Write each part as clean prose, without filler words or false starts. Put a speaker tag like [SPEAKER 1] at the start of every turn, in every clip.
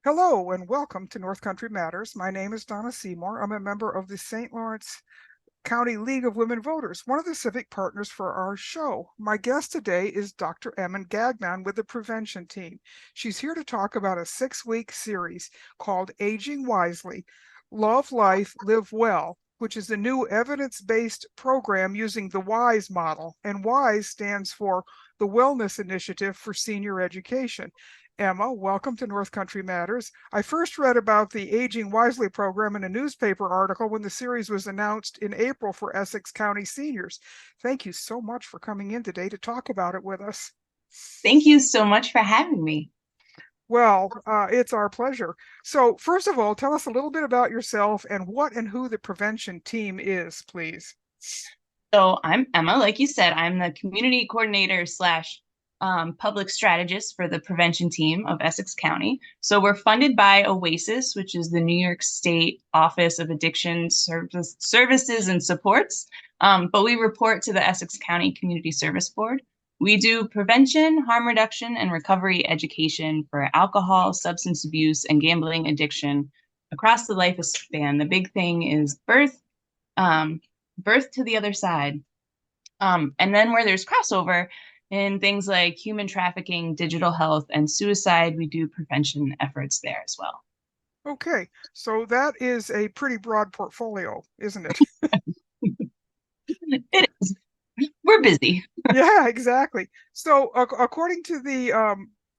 [SPEAKER 1] Hello and welcome to North Country Matters. My name is Donna Seymour. I'm a member of the St. Lawrence County League of Women Voters, one of the civic partners for our show. My guest today is Dr. Gagnon with the prevention team. She's here to talk about a 6-week series called Aging Wisely, Love Life, Live Well, which is a new evidence-based program using the WISE model. And WISE stands for the Wellness Initiative for Senior Education. Emma, welcome to North Country Matters. I first read about the Aging Wisely program in a newspaper article when the series was announced in April for Essex County seniors. Thank you so much for coming in today to talk about it with us.
[SPEAKER 2] Thank you so much for having me.
[SPEAKER 1] Well, it's our pleasure. So, first of all, tell us a little bit about yourself and what and who the prevention team is, please.
[SPEAKER 2] So I'm Emma. Like you said, I'm the community coordinator slash public strategist for the prevention team of Essex County. So we're funded by OASES, which is the New York State Office of Addiction Services and Supports. But we report to the Essex County Community Service Board. We do prevention, harm reduction, and recovery education for alcohol, substance abuse, and gambling addiction across the lifespan. The big thing is um, birth to the other side. And then where there's crossover in things like human trafficking, digital health, and suicide, we do prevention efforts there as well.
[SPEAKER 1] Okay, so that is a pretty broad portfolio, isn't it?
[SPEAKER 2] It is. We're busy.
[SPEAKER 1] Yeah, exactly. So, according to the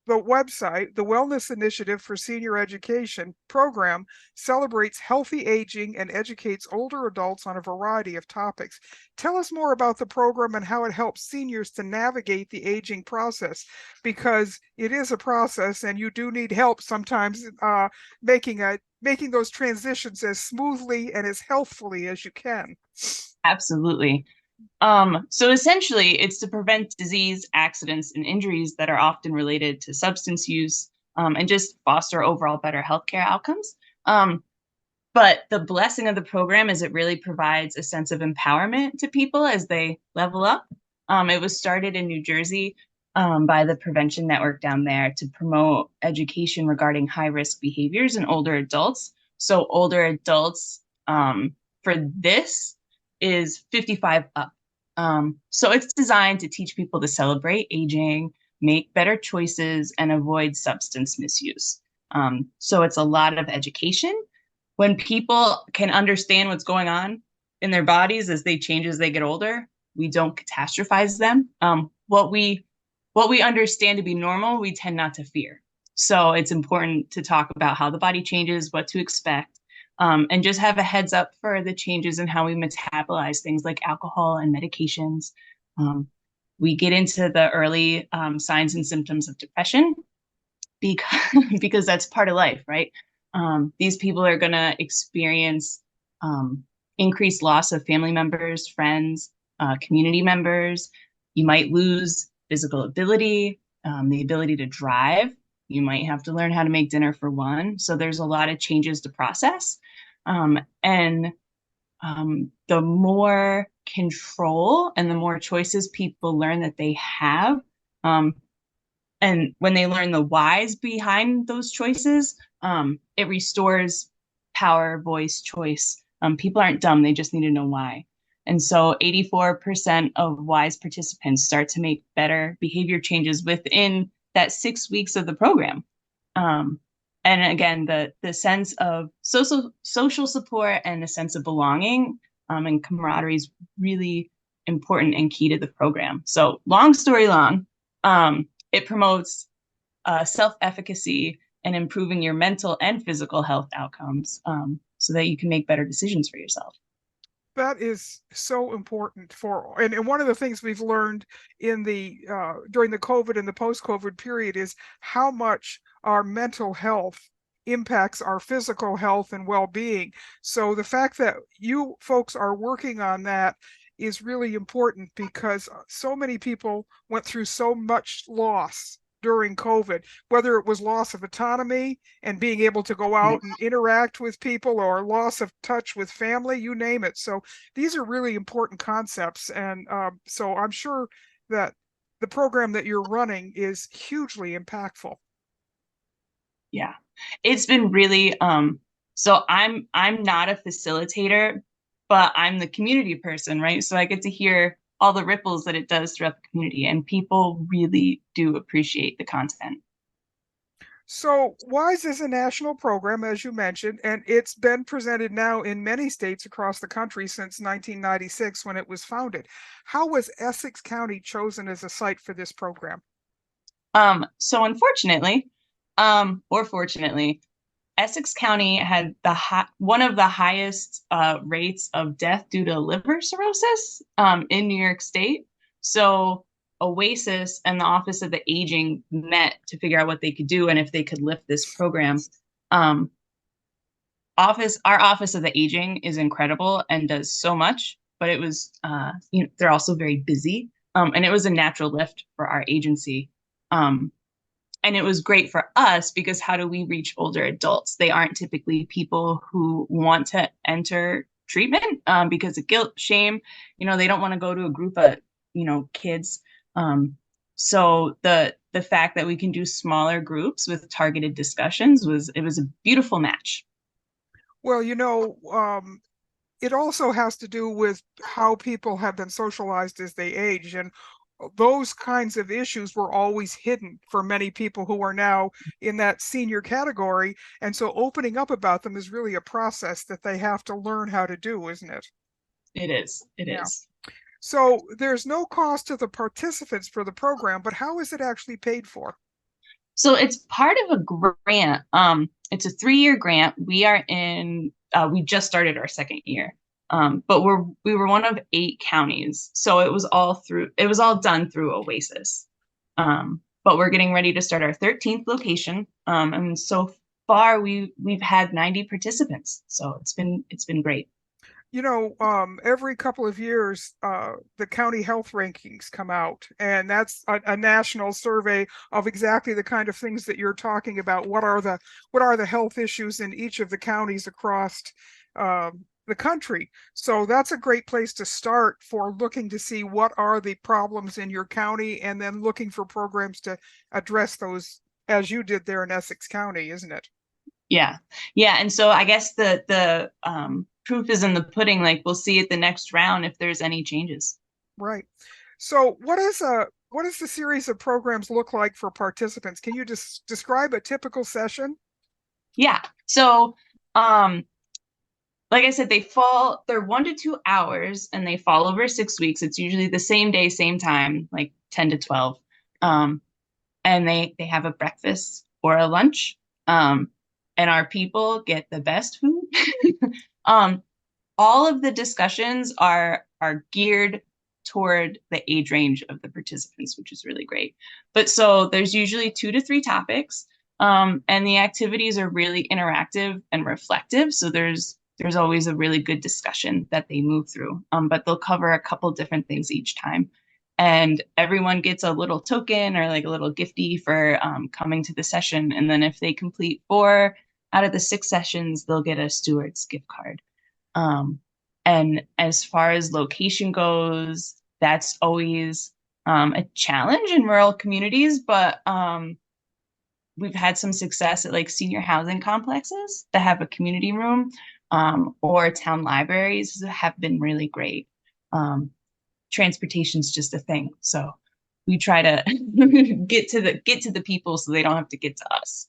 [SPEAKER 1] website, the Wellness Initiative for Senior Education program celebrates healthy aging and educates older adults on a variety of topics. Tell us more about the program and how it helps seniors to navigate the aging process, because it is a process, and you do need help sometimes making those transitions as smoothly and as healthfully as you can.
[SPEAKER 2] Absolutely. So essentially, it's to prevent disease, accidents, and injuries that are often related to substance use, and just foster overall better healthcare outcomes. But the blessing of the program is it really provides a sense of empowerment to people as they level up. It was started in New Jersey by the Prevention Network down there to promote education regarding high risk behaviors in older adults. So, older adults for this is 55 up. So, it's designed to teach people to celebrate aging, make better choices, and avoid substance misuse. So, it's a lot of education when people can understand what's going on in their bodies as they change as they get older. We don't catastrophize them. What we understand to be normal, we tend not to fear. So it's important to talk about how the body changes, what to expect, and just have a heads up for the changes in how we metabolize things like alcohol and medications. Um, we get into the early signs and symptoms of depression because because that's part of life, right? These people are going to experience increased loss of family members, friends, community members. You might lose physical ability, the ability to drive. You might have to learn how to make dinner for one. So there's a lot of changes to process. And the more control and the more choices people learn that they have, um, and when they learn the whys behind those choices, it restores power, voice, choice. People aren't dumb, they just need to know why. And so 84% of WISE participants start to make better behavior changes within that 6 weeks of the program. Um, and again, the sense of social support and a sense of belonging and camaraderie is really important and key to the program. So long story long, it promotes self-efficacy and improving your mental and physical health outcomes, so that you can make better decisions for yourself.
[SPEAKER 1] That is so important and one of the things we've learned in the during the COVID and the post-COVID period is how much our mental health impacts our physical health and well-being. So the fact that you folks are working on that is really important because so many people went through so much loss during COVID, whether it was loss of autonomy and being able to go out and interact with people or loss of touch with family, you name it. So these are really important concepts. And so I'm sure that the program that you're running is hugely impactful.
[SPEAKER 2] Yeah. It's been really so I'm not a facilitator, but I'm the community person, right? So I get to hear all the ripples that it does throughout the community, and people really do appreciate the content.
[SPEAKER 1] So WISE is a national program, as you mentioned, and it's been presented now in many states across the country since 1996 when it was founded. How was Essex County chosen as a site for this program?
[SPEAKER 2] So unfortunately, or fortunately, Essex County had one of the highest rates of death due to liver cirrhosis in New York State. So OASES and the Office of the Aging met to figure out what they could do and if they could lift this program. Um, our Office of the Aging is incredible and does so much, but it was they're also very busy, and it was a natural lift for our agency. Um, and it was great for us because how do we reach older adults? They aren't typically people who want to enter treatment because of guilt, shame. They don't want to go to a group of kids. So the fact that we can do smaller groups with targeted discussions was a beautiful match.
[SPEAKER 1] Well, it also has to do with how people have been socialized as they age. And those kinds of issues were always hidden for many people who are now in that senior category. And so opening up about them is really a process that they have to learn how to do, isn't it?
[SPEAKER 2] It is. It
[SPEAKER 1] Yeah.
[SPEAKER 2] is.
[SPEAKER 1] So there's no cost to the participants for the program, but how is it actually paid for?
[SPEAKER 2] So it's part of a grant. It's a 3-year grant. We just started our second year. But we were one of 8 counties. So it was all done through OASES. But we're getting ready to start our 13th location. And so far we've had 90 participants. So it's been great.
[SPEAKER 1] Every couple of years, the county health rankings come out, and that's a national survey of exactly the kind of things that you're talking about. What are the health issues in each of the counties across the country? So that's a great place to start for looking to see what are the problems in your county, and then looking for programs to address those, as you did there in Essex County, isn't it?
[SPEAKER 2] Yeah. Yeah. And so I guess the proof is in the pudding. Like we'll see at the next round if there's any changes.
[SPEAKER 1] Right. So what does the series of programs look like for participants? Can you just describe a typical session?
[SPEAKER 2] Yeah. So um like I said, they're 1 to 2 hours and they fall over 6 weeks. It's usually the same day, same time, like 10 to 12. Um, and they have a breakfast or a lunch. And our people get the best food. um, all of the discussions are geared toward the age range of the participants, which is really great. But so there's usually 2 to 3 topics, and the activities are really interactive and reflective. So there's always a really good discussion that they move through. But they'll cover a couple different things each time. And everyone gets a little token or like a little gifty for coming to the session. And then if they complete 4 out of the 6 sessions, they'll get a steward's gift card. Um, and as far as location goes, that's always a challenge in rural communities, but we've had some success at like senior housing complexes that have a community room, or town libraries have been really great. Um, Transportation's just a thing, so we try to get to the people so they don't have to get to us.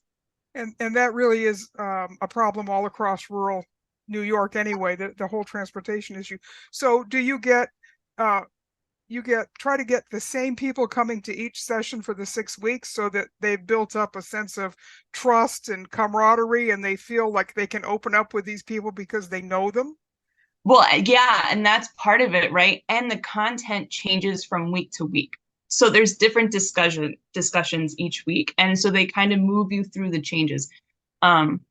[SPEAKER 1] And that really is a problem all across rural New York anyway, the whole transportation issue. So do uh, try to get the same people coming to each session for the 6 weeks so that they've built up a sense of trust and camaraderie and they feel like they can open up with these people because they know them?
[SPEAKER 2] Well, yeah, and that's part of it, right? And the content changes from week to week. So there's different discussions each week. And so they kind of move you through the changes. Um,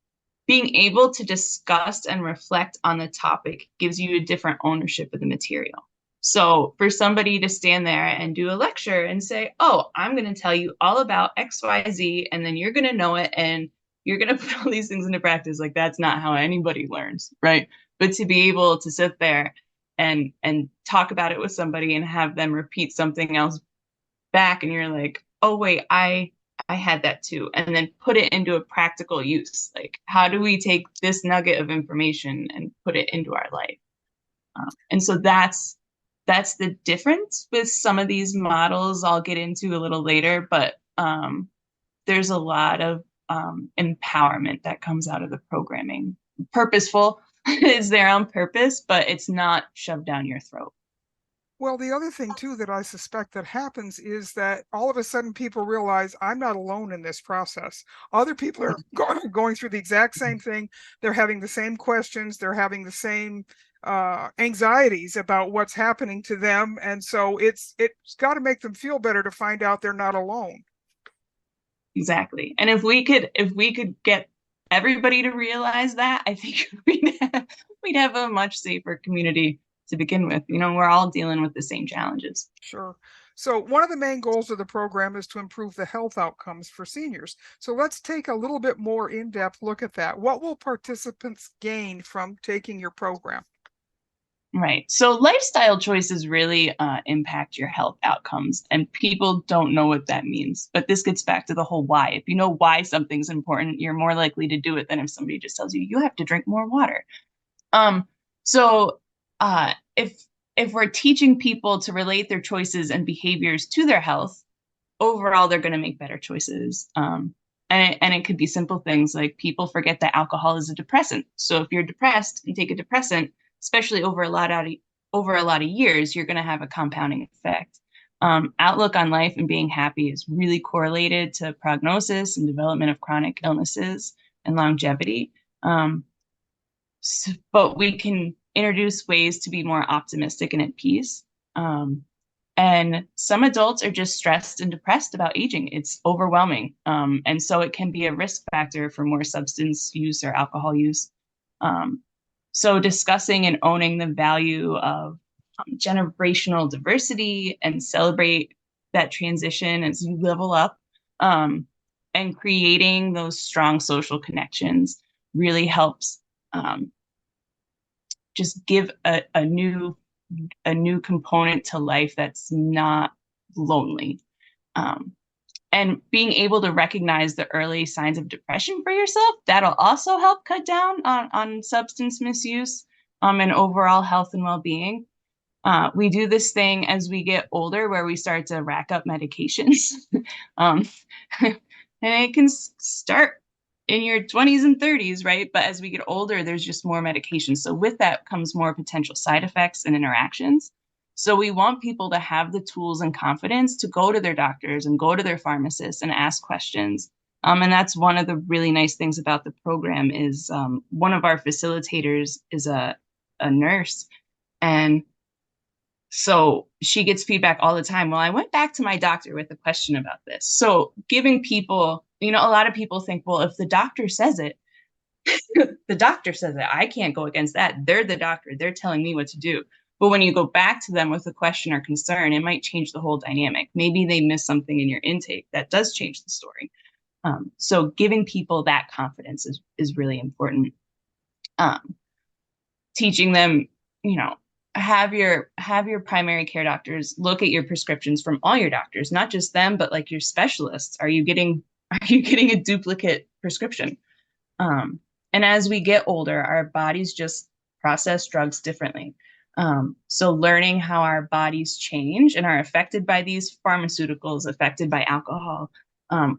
[SPEAKER 2] Being able to discuss and reflect on the topic gives you a different ownership of the material. So for somebody to stand there and do a lecture and say, oh, I'm going to tell you all about XYZ, and then you're going to know it and you're going to put all these things into practice, like that's not how anybody learns, right? But to be able to sit there and talk about it with somebody and have them repeat something else back, and you're like, oh wait, I had that too, and then put it into a practical use. Like, how do we take this nugget of information and put it into our life? And so that's the difference with some of these models I'll get into a little later, but there's a lot of empowerment that comes out of the programming. Purposeful is there on purpose, but it's not shoved down your throat.
[SPEAKER 1] Well, the other thing too that I suspect that happens is that all of a sudden people realize I'm not alone in this process. Other people are going through the exact same thing. They're having the same questions. They're having the same anxieties about what's happening to them, and so it's got to make them feel better to find out they're not alone.
[SPEAKER 2] Exactly. And if we could get everybody to realize that, I think we'd have a much safer community to begin with. We're all dealing with the same challenges.
[SPEAKER 1] Sure. So one of the main goals of the program is to improve the health outcomes for seniors. So let's take a little bit more in-depth look at that. What will participants gain from taking your program?
[SPEAKER 2] Right. So lifestyle choices really impact your health outcomes, and people don't know what that means. But this gets back to the whole why. If you know why something's important, you're more likely to do it than if somebody just tells you you have to drink more water. So if we're teaching people to relate their choices and behaviors to their health, overall they're going to make better choices. And it could be simple things like people forget that alcohol is a depressant. So if you're depressed and take a depressant, especially over a lot of years, you're going to have a compounding effect. Outlook on life and being happy is really correlated to prognosis and development of chronic illnesses and longevity. But we can introduce ways to be more optimistic and at peace. And some adults are just stressed and depressed about aging. It's overwhelming. And so it can be a risk factor for more substance use or alcohol use. So discussing and owning the value of generational diversity and celebrate that transition as you level up, and creating those strong social connections really helps just give a new component to life that's not lonely. And being able to recognize the early signs of depression for yourself, that'll also help cut down on substance misuse and overall health and well-being. We do this thing as we get older where we start to rack up medications. um, and it can start in your 20s and 30s, right? But as we get older, there's just more medication. So with that comes more potential side effects and interactions. So we want people to have the tools and confidence to go to their doctors and go to their pharmacists and ask questions. And that's one of the really nice things about the program is one of our facilitators is a nurse. And so she gets feedback all the time. Well, I went back to my doctor with a question about this. So giving people, a lot of people think, well, if the doctor says it, the doctor says it. I can't go against that. They're the doctor. They're telling me what to do. But when you go back to them with a question or concern, it might change the whole dynamic. Maybe they miss something in your intake that does change the story. So giving people that confidence is really important. Teaching them, have your primary care doctors look at your prescriptions from all your doctors, not just them, but like your specialists. Are you getting a duplicate prescription? And as we get older, our bodies just process drugs differently. So learning how our bodies change and are affected by these pharmaceuticals, affected by alcohol,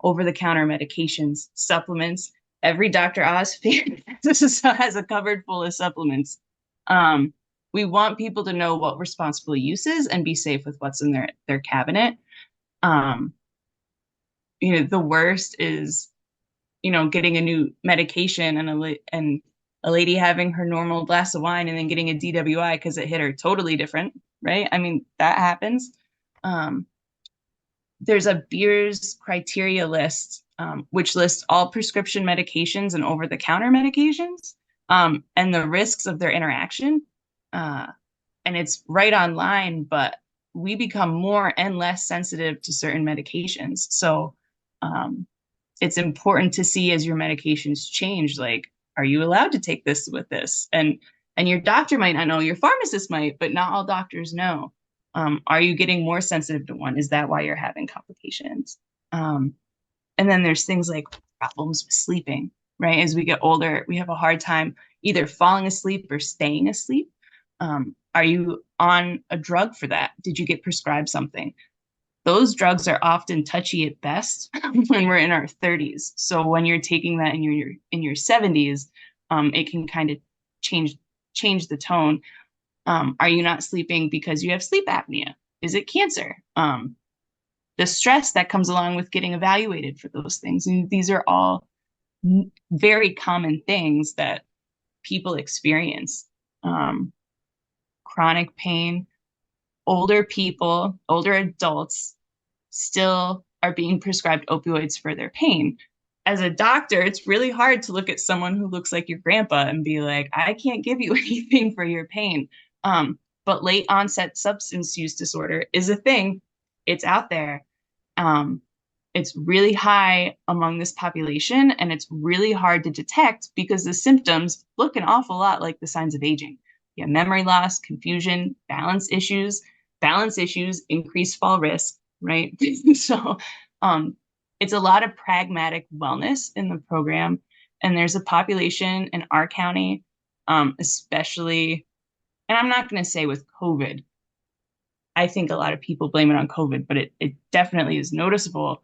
[SPEAKER 2] over-the-counter medications, supplements. Every Dr. Oz has a cupboard full of supplements. We want people to know what responsible use is and be safe with what's in their cabinet. The worst is, getting a new medication and a lady having her normal glass of wine and then getting a DWI because it hit her totally different, right? I mean, that happens. There's a Beers criteria list, which lists all prescription medications and over-the-counter medications, and the risks of their interaction. And it's right online, but we become more and less sensitive to certain medications. So it's important to see as your medications change, like, are you allowed to take this with this? And your doctor might not know, your pharmacist might, but not all doctors know. Are you getting more sensitive to one? Is that why you're having complications? And then there's things like problems with sleeping, right? As we get older, we have a hard time either falling asleep or staying asleep. Are you on a drug for that? Did you get prescribed something? Those drugs are often touchy at best when we're in our 30s. So when you're taking that in your 70s, it can kind of change the tone. Are you not sleeping because you have sleep apnea? Is it cancer? The stress that comes along with getting evaluated for those things. And these are all very common things that people experience. Chronic pain, older people, older adults still are being prescribed opioids for their pain. As a doctor, it's really hard to look at someone who looks like your grandpa and be like, I can't give you anything for your pain. But late onset substance use disorder is a thing. It's out there. It's really high among this population, and it's really hard to detect because the symptoms look an awful lot like the signs of aging. You have memory loss, confusion, balance issues, increased fall risk, right? So it's a lot of pragmatic wellness in the program. And there's a population in our county, especially, and I'm not going to say with COVID. I think a lot of people blame it on COVID, but it definitely is noticeable.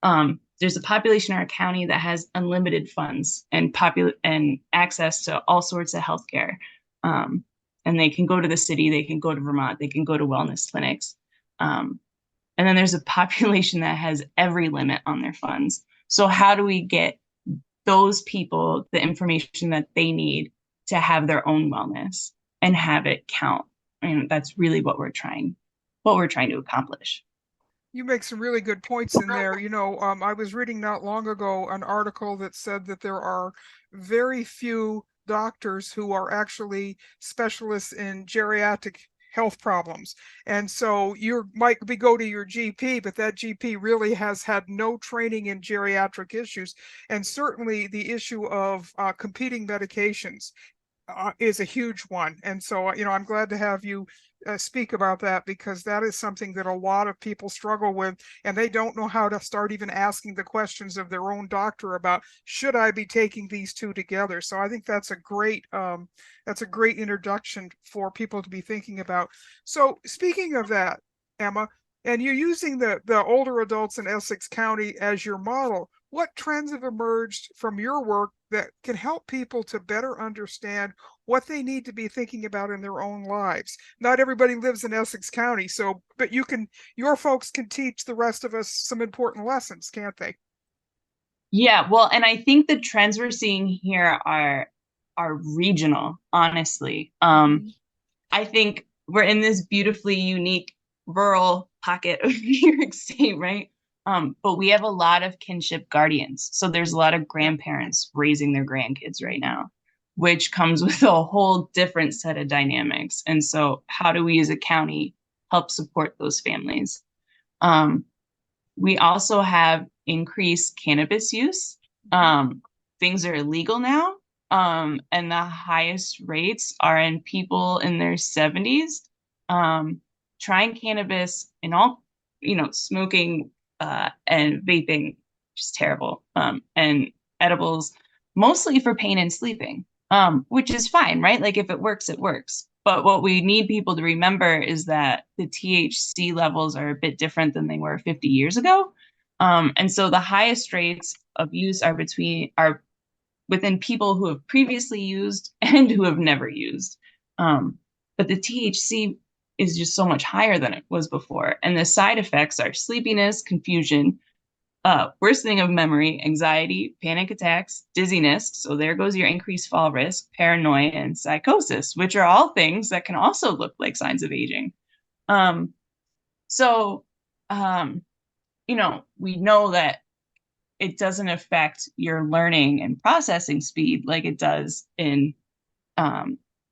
[SPEAKER 2] There's a population in our county that has unlimited funds and access to all sorts of healthcare. And they can go to the city, they can go to Vermont, they can go to wellness clinics. And then there's a population that has every limit on their funds. So how do we get those people the information that they need to have their own wellness and have it count? And that's really what we're trying to accomplish.
[SPEAKER 1] You make some really good points in there. I was reading not long ago an article that said that there are very few doctors who are actually specialists in geriatric health problems. And so you might go to your GP, but that GP really has had no training in geriatric issues. And certainly the issue of competing medications is a huge one. And so, I'm glad to have you speak about that, because that is something that a lot of people struggle with, and they don't know how to start even asking the questions of their own doctor about, should I be taking these two together? So I think that's a great introduction for people to be thinking about. So speaking of that, Emma, and you're using the older adults in Essex County as your model, what trends have emerged from your work that can help people to better understand what they need to be thinking about in their own lives? Not everybody lives in Essex County, but your folks can teach the rest of us some important lessons, can't they?
[SPEAKER 2] Yeah, well, and I think the trends we're seeing here are regional, honestly. I think we're in this beautifully unique rural pocket of New York State, right? But we have a lot of kinship guardians. So there's a lot of grandparents raising their grandkids right now, which comes with a whole different set of dynamics. And so how do we as a county help support those families? We also have increased cannabis use. Things are illegal now. And the highest rates are in people in their 70s, trying cannabis and all, smoking and vaping, just terrible, and edibles, mostly for pain and sleeping, which is fine, right? Like if it works, it works. But what we need people to remember is that the THC levels are a bit different than they were 50 years ago. And so the highest rates of use are within people who have previously used and who have never used. But the THC is just so much higher than it was before. And the side effects are sleepiness, confusion, worsening of memory, anxiety, panic attacks, dizziness. So there goes your increased fall risk, paranoia, and psychosis, which are all things that can also look like signs of aging. We know that it doesn't affect your learning and processing speed like it does in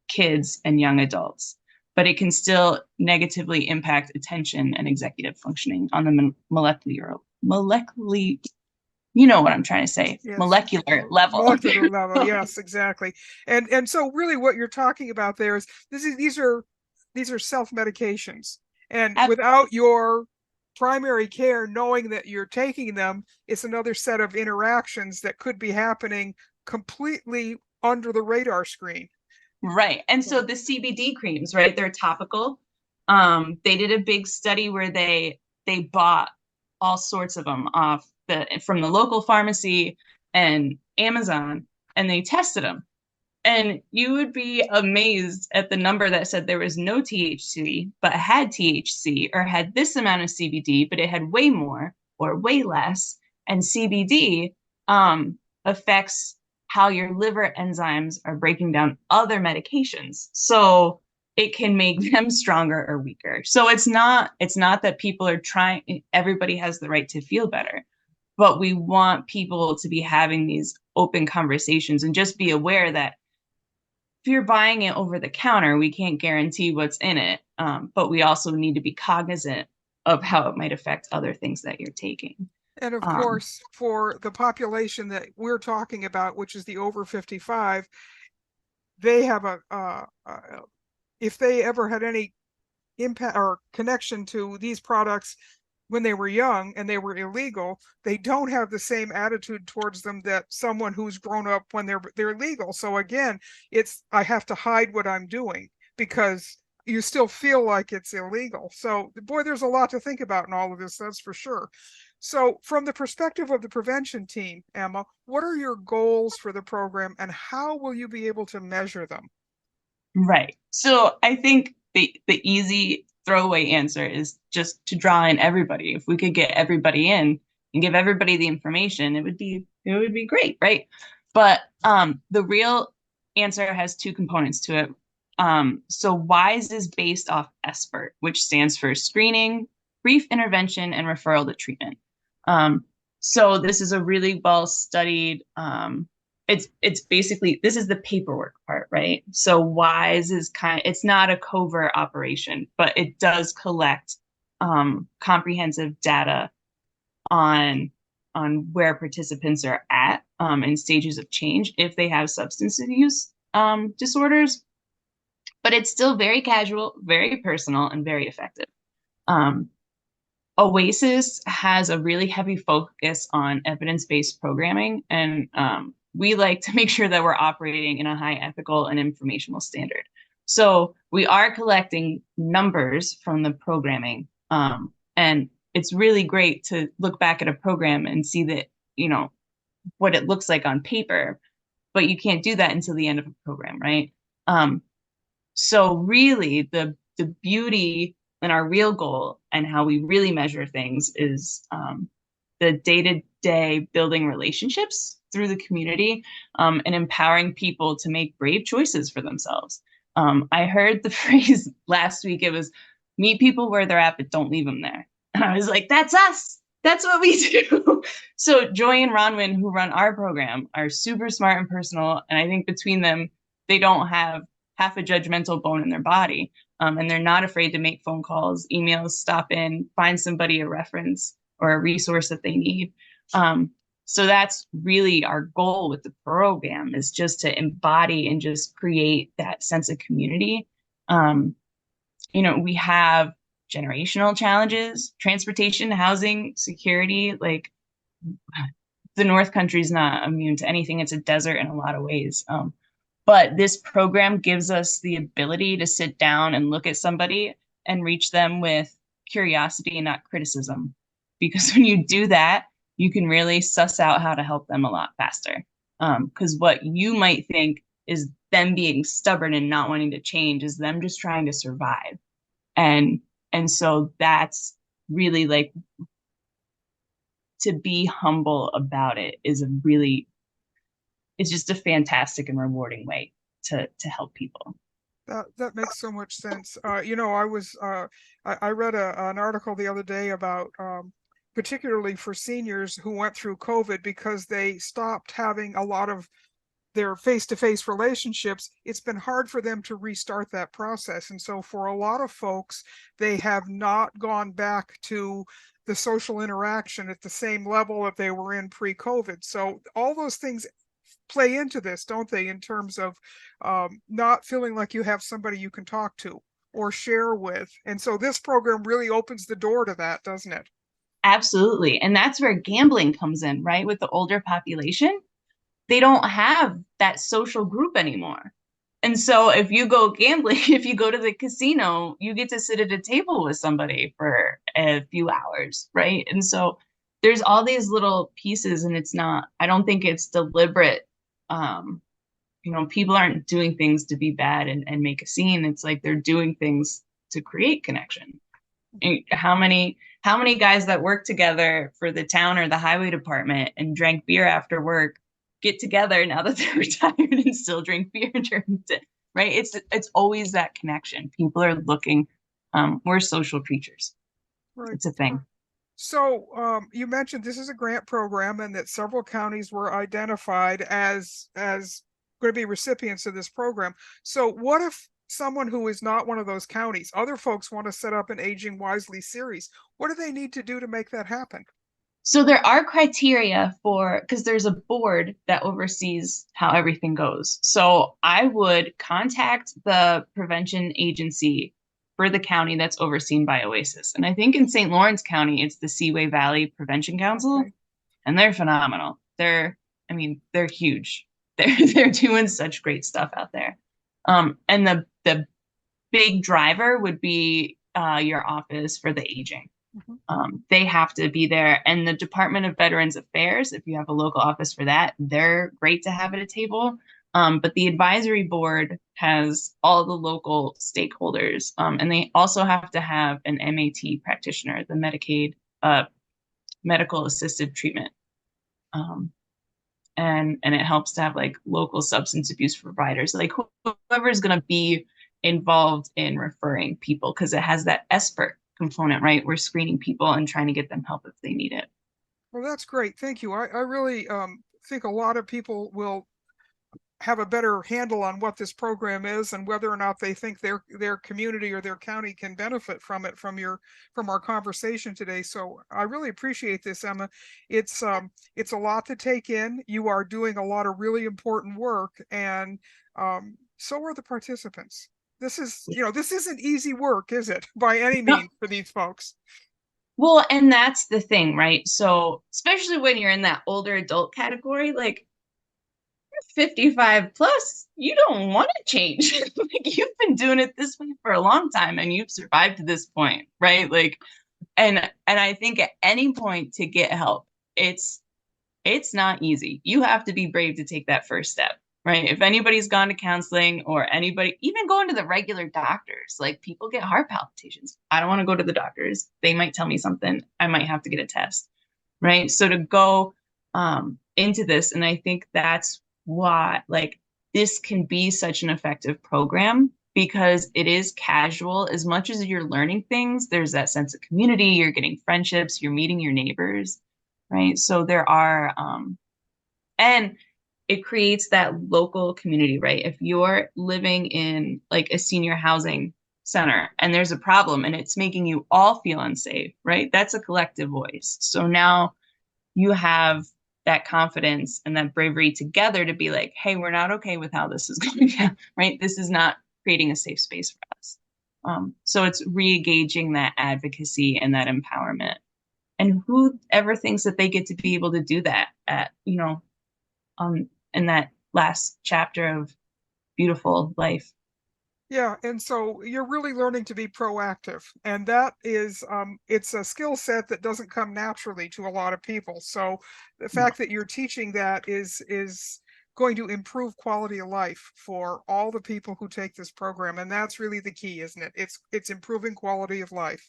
[SPEAKER 2] kids and young adults, but it can still negatively impact attention and executive functioning on the molecular, you know what I'm trying to say, yes. Molecular level.
[SPEAKER 1] Molecular level, yes, exactly. And so really what you're talking about there is these are self-medications. And without your primary care, knowing that you're taking them, it's another set of interactions that could be happening completely under the radar screen.
[SPEAKER 2] Right. And so the CBD creams, right? They're topical. They did a big study where they bought all sorts of them off from the local pharmacy and Amazon, and they tested them. And you would be amazed at the number that said there was no THC, but had THC, or had this amount of CBD, but it had way more or way less. And CBD affects how your liver enzymes are breaking down other medications. So it can make them stronger or weaker. So it's not that people are trying, everybody has the right to feel better, but we want people to be having these open conversations and just be aware that if you're buying it over the counter, we can't guarantee what's in it. But we also need to be cognizant of how it might affect other things that you're taking.
[SPEAKER 1] And of course, for the population that we're talking about, which is the over 55, they have if they ever had any impact or connection to these products when they were young and they were illegal, they don't have the same attitude towards them that someone who's grown up when they're legal. So again, I have to hide what I'm doing because you still feel like it's illegal. So boy, there's a lot to think about in all of this, that's for sure. So from the perspective of the prevention team, Emma, what are your goals for the program and how will you be able to measure them?
[SPEAKER 2] Right. So I think the easy throwaway answer is just to draw in everybody. If we could get everybody in and give everybody the information, it would be great, right? But the real answer has two components to it. So WISE is based off SBIRT, which stands for screening, brief intervention, and referral to treatment. So this is a really well studied, it's basically, this is the paperwork part, right? So WISE is it's not a covert operation, but it does collect comprehensive data on where participants are at in stages of change if they have substance use disorders. But it's still very casual, very personal, and very effective. OASES has a really heavy focus on evidence-based programming, and we like to make sure that we're operating in a high ethical and informational standard. So we are collecting numbers from the programming, and it's really great to look back at a program and see that, what it looks like on paper, but you can't do that until the end of a program, right? So really the beauty and our real goal and how we really measure things is the day-to-day building relationships through the community and empowering people to make brave choices for themselves. I heard the phrase last week, it was meet people where they're at, but don't leave them there. And I was like, that's us. That's what we do. So Joy and Ronwin, who run our program, are super smart and personal. And I think between them, they don't have half a judgmental bone in their body. And they're not afraid to make phone calls, emails, stop in, find somebody a reference or a resource that they need. So that's really our goal with the program, is just to embody and just create that sense of community. We have generational challenges, transportation, housing, security. Like the North Country is not immune to anything. It's a desert in a lot of ways. But this program gives us the ability to sit down and look at somebody and reach them with curiosity and not criticism. Because when you do that, you can really suss out how to help them a lot faster. Because what you might think is them being stubborn and not wanting to change is them just trying to survive. And so that's really, like, to be humble about it is it's just a fantastic and rewarding way to help people.
[SPEAKER 1] That makes so much sense. I read an article the other day about particularly for seniors who went through COVID because they stopped having a lot of their face-to-face relationships. It's been hard for them to restart that process. And so for a lot of folks, they have not gone back to the social interaction at the same level that they were in pre-COVID. So all those things play into this, don't they, in terms of not feeling like you have somebody you can talk to or share with. And so this program really opens the door to that, doesn't it?
[SPEAKER 2] Absolutely. And that's where gambling comes in, right? With the older population, they don't have that social group anymore. And so if you go gambling, if you go to the casino, you get to sit at a table with somebody for a few hours, right? And so there's all these little pieces, and it's not, I don't think it's deliberate. Um, People aren't doing things to be bad and make a scene. It's like they're doing things to create connection. And how many guys that work together for the town or the highway department and drank beer after work get together now that they're retired and still drink beer during the, right? It's always that connection. People are looking, we're social creatures.
[SPEAKER 1] Right.
[SPEAKER 2] It's a thing.
[SPEAKER 1] So you mentioned this is a grant program and that several counties were identified as going to be recipients of this program. So what if someone who is not one of those counties, other folks want to set up an Aging Wisely series? What do they need to do to make that happen?
[SPEAKER 2] So there are criteria for, because there's a board that oversees how everything goes. So I would contact the prevention agency for the county that's overseen by OASES. And I think in St. Lawrence County, it's the Seaway Valley Prevention Council,
[SPEAKER 1] Okay.
[SPEAKER 2] and they're phenomenal. They're huge. They're doing such great stuff out there. And the big driver would be your office for the aging.
[SPEAKER 1] Mhm.
[SPEAKER 2] They have to be there. And the Department of Veterans Affairs, if you have a local office for that, they're great to have at a table. But the advisory board has all the local stakeholders. And they also have to have an MAT practitioner, the Medicaid medical assisted treatment. And it helps to have like local substance abuse providers, like whoever is going to be involved in referring people, because it has that expert component, right? We're screening people and trying to get them help if they need it.
[SPEAKER 1] Well, that's great. Thank you. I really think a lot of people will have a better handle on what this program is and whether or not they think their community or their county can benefit from it from our conversation today. So I really appreciate this, Emma. It's a lot to take in. You are doing a lot of really important work, and so are the participants. This isn't easy work, is it, by any
[SPEAKER 2] No.
[SPEAKER 1] means for these folks?
[SPEAKER 2] Well, and that's the thing, right? So especially when you're in that older adult category, like 55 plus, you don't want to change. Like you've been doing it this way for a long time and you've survived to this point, right? Like, and I think at any point to get help, it's not easy. You have to be brave to take that first step, right? If anybody's gone to counseling or anybody, even going to the regular doctors, like people get heart palpitations. I don't want to go to the doctors. They might tell me something. I might have to get a test, right? So to go into this, and I think that's why, like, this can be such an effective program because it is casual. As much as you're learning things, there's that sense of community, you're getting friendships, you're meeting your neighbors, right? So there are, and it creates that local community, right? If you're living in like a senior housing center and there's a problem and it's making you all feel unsafe, right? That's a collective voice. So now you have that confidence and that bravery together to be like, hey, we're not okay with how this is going down, right? This is not creating a safe space for us. So it's re-engaging that advocacy and that empowerment. And who ever thinks that they get to be able to do that at, in that last chapter of beautiful life?
[SPEAKER 1] Yeah, and so you're really learning to be proactive, and that is it's a skill set that doesn't come naturally to a lot of people. So the fact that you're teaching that is going to improve quality of life for all the people who take this program, and that's really the key, isn't it? It's improving quality of life.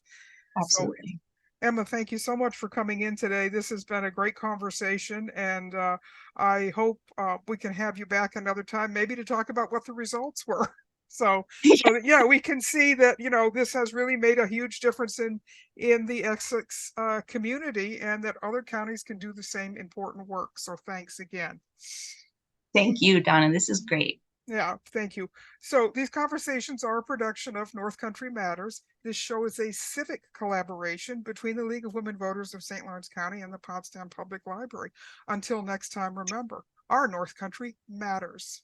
[SPEAKER 1] So
[SPEAKER 2] Absolutely.
[SPEAKER 1] Emma, thank you so much for coming in today. This has been a great conversation, and I hope we can have you back another time, maybe to talk about what the results were. So that, yeah, we can see that this has really made a huge difference in the Essex community, and that other counties can do the same important work. So thanks again.
[SPEAKER 2] Thank you, Donna. This is great.
[SPEAKER 1] Yeah, thank you. So these conversations are a production of North Country Matters. This show is a civic collaboration between the League of Women Voters of St. Lawrence County and the Pottstown Public Library. Until next time, remember, our North Country matters.